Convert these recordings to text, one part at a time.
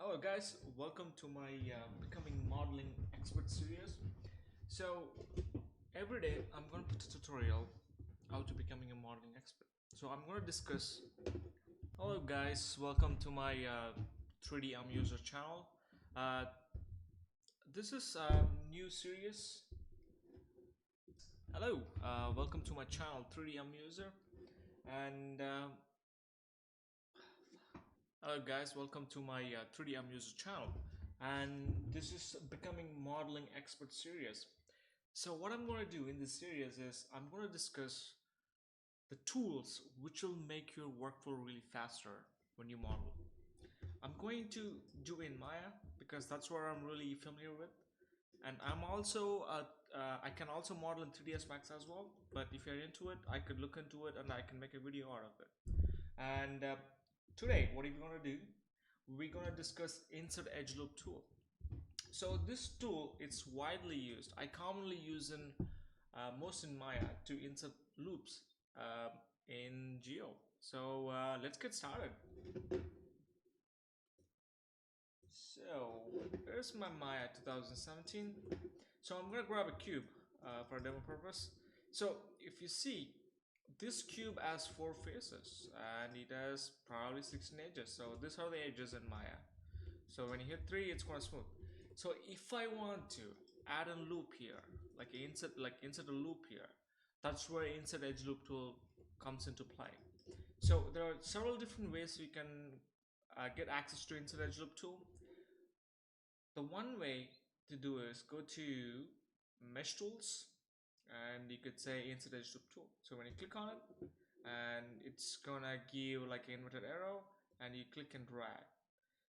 Hello guys, welcome to my Becoming Modeling Expert series. So every day I'm going to put a tutorial how to becoming a modeling expert. So I'm going to discuss. Hello guys, welcome to my 3D Amuser channel. Uh, this is a new series. Hello, welcome to my channel 3D Amuser, and hello guys, welcome to my 3D Amuser channel, and this is Becoming Modeling Expert series. So what I'm going to do in this series is I'm going to discuss the tools which will make your workflow really faster when you model. I'm going to do in Maya because that's where I'm really familiar with, and I can also model in 3ds Max as well, but if you're into it I could look into it and I can make a video out of it. And today what are we going to do? We're going to discuss insert edge loop tool. So this tool, it's widely used. I commonly use in most in Maya to insert loops in Geo. So let's get started. So here's my Maya 2017. So I'm gonna grab a cube for demo purpose. So if you see, this cube has 4 faces and it has probably 16 edges. So these are the edges in Maya. So when you hit 3, it's gonna smooth. So if I want to add a loop here, insert a loop here, that's where insert edge loop tool comes into play. So there are several different ways you can get access to insert edge loop tool. The one way to do is go to mesh tools and you could say insert edge loop tool. So when you click on it, and it's gonna give like an inverted arrow, and you click and drag.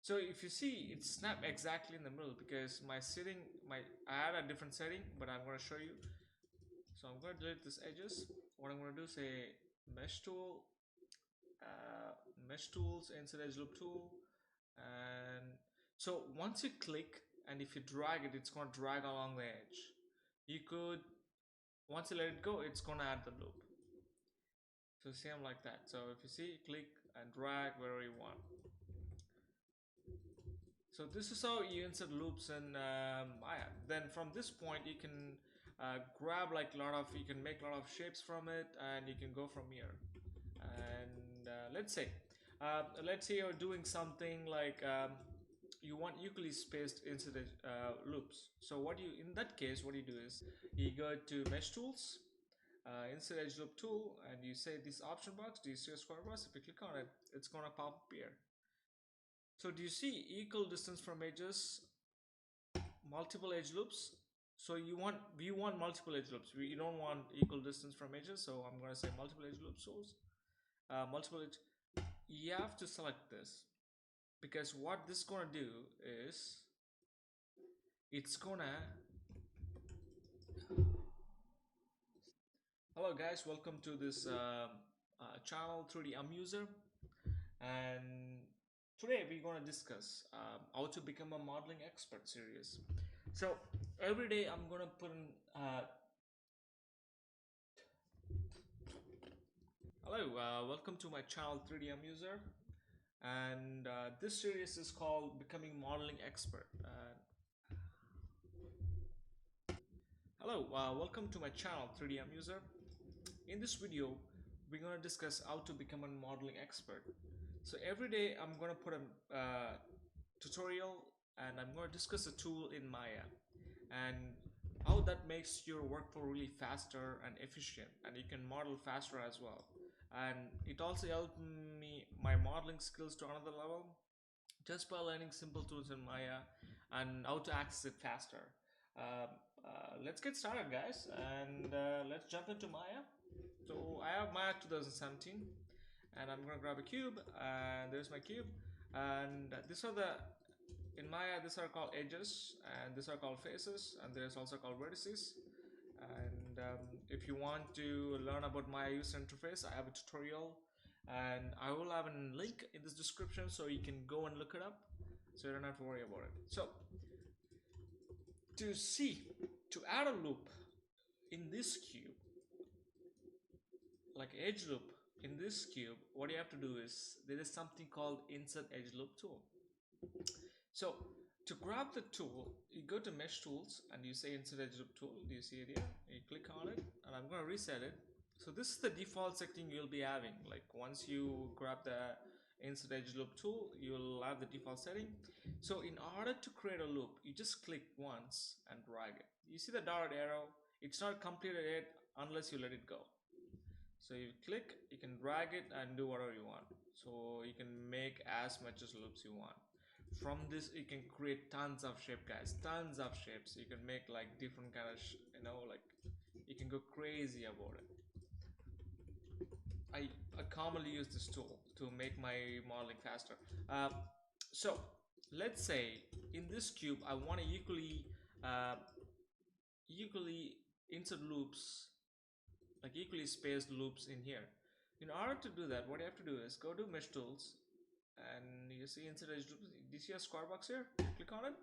So if you see, it's snap exactly in the middle because my setting, I had a different setting, but I'm going to show you. So I'm going to delete these edges. What I'm going to do is say mesh tool, mesh tools, insert edge loop tool, and so once you click and if you drag it, it's going to drag along the edge. You could, once you let it go, it's going to add the loop. So same like that. So if you see, click and drag wherever you want. So this is how you insert loops in Maya. Then from this point you can grab like you can make a lot of shapes from it, and you can go from here. And let's say you're doing something like you want equally spaced insert loops. So in that case, what you do is you go to mesh tools, insert edge loop tool, and you say this option box. Do you see a square box? If you click on it, it's gonna pop up here. So do you see equal distance from edges, multiple edge loops? So we want multiple edge loops. We don't want equal distance from edges. So I'm gonna say multiple edge loop source. Multiple edge. You have to select this because what this is gonna do is it's gonna. Hello guys, welcome to this channel 3D Amuser, and today we're going to discuss how to become a modeling expert series. So every day I'm going to put in hello, welcome to my channel 3D Amuser, and this series is called Becoming Modeling Expert. Hello, welcome to my channel 3D Amuser. In this video we're going to discuss how to become a modeling expert. So every day I'm going to put a tutorial, and I'm going to discuss a tool in Maya and how that makes your workflow really faster and efficient, and you can model faster as well. And it also helped me my modeling skills to another level just by learning simple tools in Maya and how to access it faster. Let's get started guys, and let's jump into Maya. So I have Maya 2017, and I'm gonna grab a cube, and there's my cube, and these are the in Maya, these are called edges, and these are called faces, and there's also called vertices. And if you want to learn about Maya user interface, I have a tutorial, and I will have a link in this description so you can go and look it up, so you don't have to worry about it. So to add a loop in this cube, like edge loop in this cube, what you have to do is there is something called insert edge loop tool. So to grab the tool, you go to mesh tools and you say insert edge loop tool. Do you see it here? You click on it and I'm going to reset it. So this is the default setting you'll be having. Like once you grab the insert edge loop tool, you'll have the default setting. So in order to create a loop, you just click once and drag it. You see the dotted arrow? It's not completed yet unless you let it go. So you click, you can drag it and do whatever you want. So you can make as much as loops you want. From this you can create tons of shape, guys, tons of shapes. You can make like different kind of like you can go crazy about it. I commonly use this tool to make my modeling faster. So let's say in this cube I want to uh, equally insert loops, like equally spaced loops in here. In order to do that, what you have to do is go to mesh tools and you see insert edge loops. Do you see a square box here? You click on it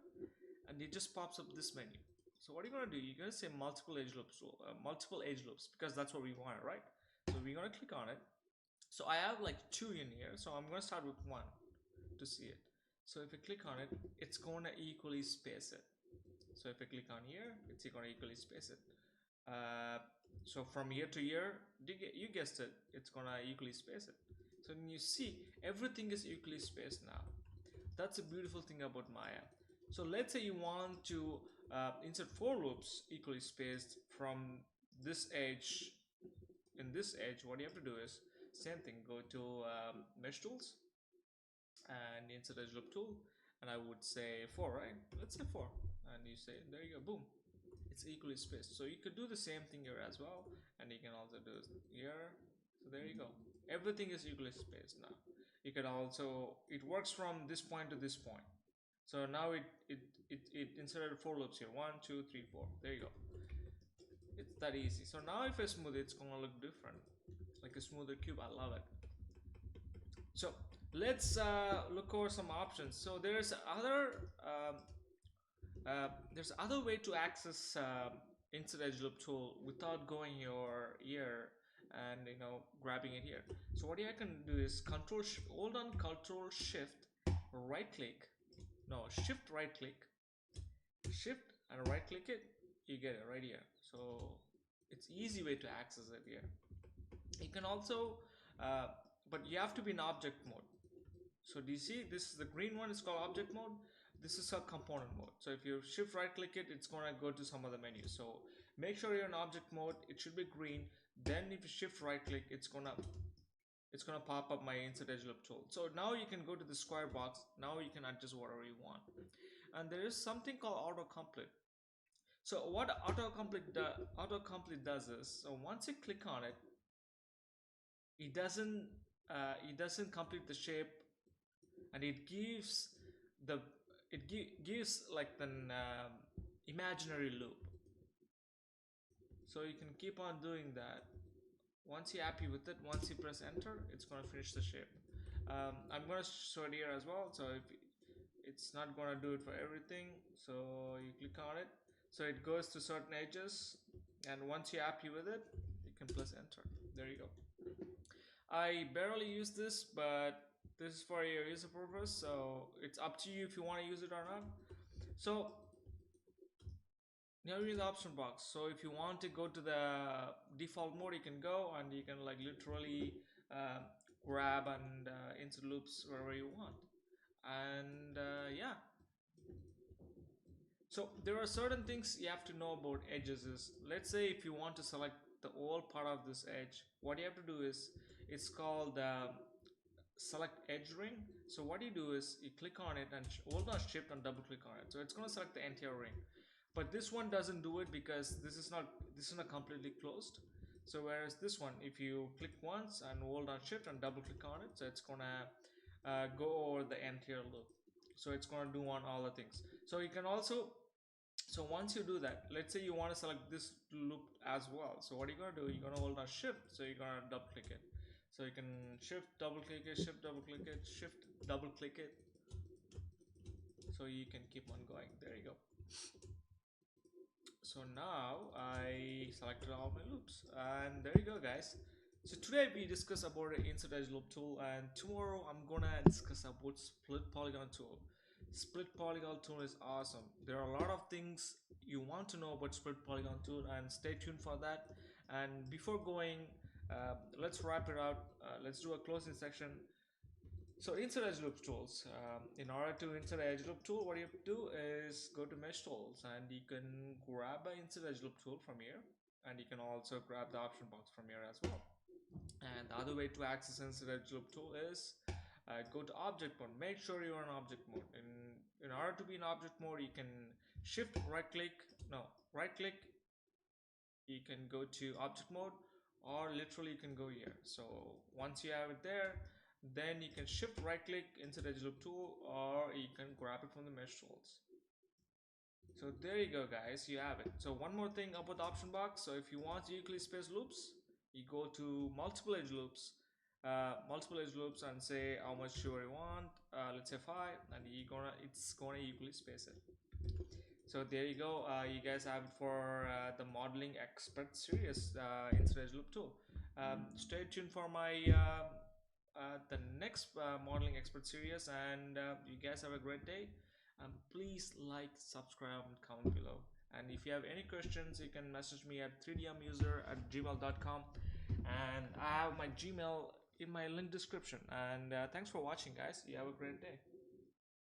and it just pops up this menu. So what are you going to do? You're going to say multiple edge loops because that's what we want, right? So we're going to click on it. So I have like 2 in here, so I'm going to start with 1 to see it. So if I click on it, it's going to equally space it. So if I click on here, it's going to equally space it. So from year to year, you guessed it, it's gonna equally space it. So when you see, everything is equally spaced now. That's a beautiful thing about Maya. So let's say you want to insert 4 loops equally spaced from this edge in this edge. What you have to do is same thing, go to mesh tools and insert edge loop tool, and I would say 4, right? Let's say 4, and you say there you go, boom, it's equally spaced. So you could do the same thing here as well, and you can also do here. So there you go, everything is equally spaced now. You could also, it works from this point to this point. So now it inserted 4 loops here, 1 2 3 4. There you go, it's that easy. So now if I smooth it, it's gonna look different, like a smoother cube. I love it. So let's look over some options. So there's other way to access insert edge loop tool without going your ear and grabbing it here. So what I can do is hold on control shift right click, no, shift right click, shift and right click it, you get it right here. So it's easy way to access it here. You can also but you have to be in object mode. So do you see, this is the green one, is called object mode. This is a component mode. So if you shift right click it, it's going to go to some other menu. So make sure you're in object mode, it should be green. Then if you shift right click, it's gonna pop up my insert edge loop tool. So now you can go to the square box. Now you can adjust whatever you want. And there is something called autocomplete. So what autocomplete does is, so once you click on it, it doesn't complete the shape, and it gives gives like an imaginary loop. So you can keep on doing that. Once you're happy with it, once you press enter, it's going to finish the shape. I'm going to show it here as well. So if it's not going to do it for everything, so you click on it, so it goes to certain edges, and once you're happy with it, you can press enter. There you go. I barely use this, but this is for your user purpose, so it's up to you if you want to use it or not. So now you're in the option box. So if you want to go to the default mode, you can go and you can like literally grab and insert loops wherever you want. And yeah. So there are certain things you have to know about edges. Is, let's say if you want to select the whole part of this edge, what you have to do is, it's called select edge ring. So what you do is you click on it and hold on shift and double click on it. So it's going to select the entire ring. But this one doesn't do it because this is not completely closed. So whereas this one, if you click once and hold on shift and double click on it, so it's gonna go over the entire loop. So it's gonna do on all the things. So you can also, so once you do that, let's say you want to select this loop as well. So what are you gonna do? You're gonna hold on shift, so you're gonna double click it. So you can shift, double click it, shift, double click it, shift, double click it. So you can keep on going. There you go. So now I selected all my loops, and there you go, guys. So today we discuss about the insert edge loop tool, and tomorrow I'm gonna discuss about split polygon tool. Split polygon tool is awesome. There are a lot of things you want to know about split polygon tool, and stay tuned for that. And before going, let's wrap it out. Let's do a closing section. So insert edge loop tools. In order to insert edge loop tool, what you have to do is go to mesh tools, and you can grab an insert edge loop tool from here, and you can also grab the option box from here as well. And the other way to access insert edge loop tool is go to object mode. Make sure you're in object mode. In order to be in object mode, you can shift right click. No, right click. You can go to object mode, or literally you can go here. So once you have it there, then you can shift right click insert edge loop tool, or you can grab it from the mesh tools. So there you go, guys, you have it. So one more thing about the option box. So if you want uniquely spaced loops, you go to multiple edge loops, and say how much you want. Let's say 5, and it's gonna equally space it. So there you go. You guys have it for the modeling expert series insert edge loop tool. Stay tuned for my the next modeling expert series, and you guys have a great day. Please like, subscribe, and comment below. And if you have any questions, you can message me at 3dmuser@gmail.com, and I have my Gmail in my link description. And thanks for watching, guys. You have a great day.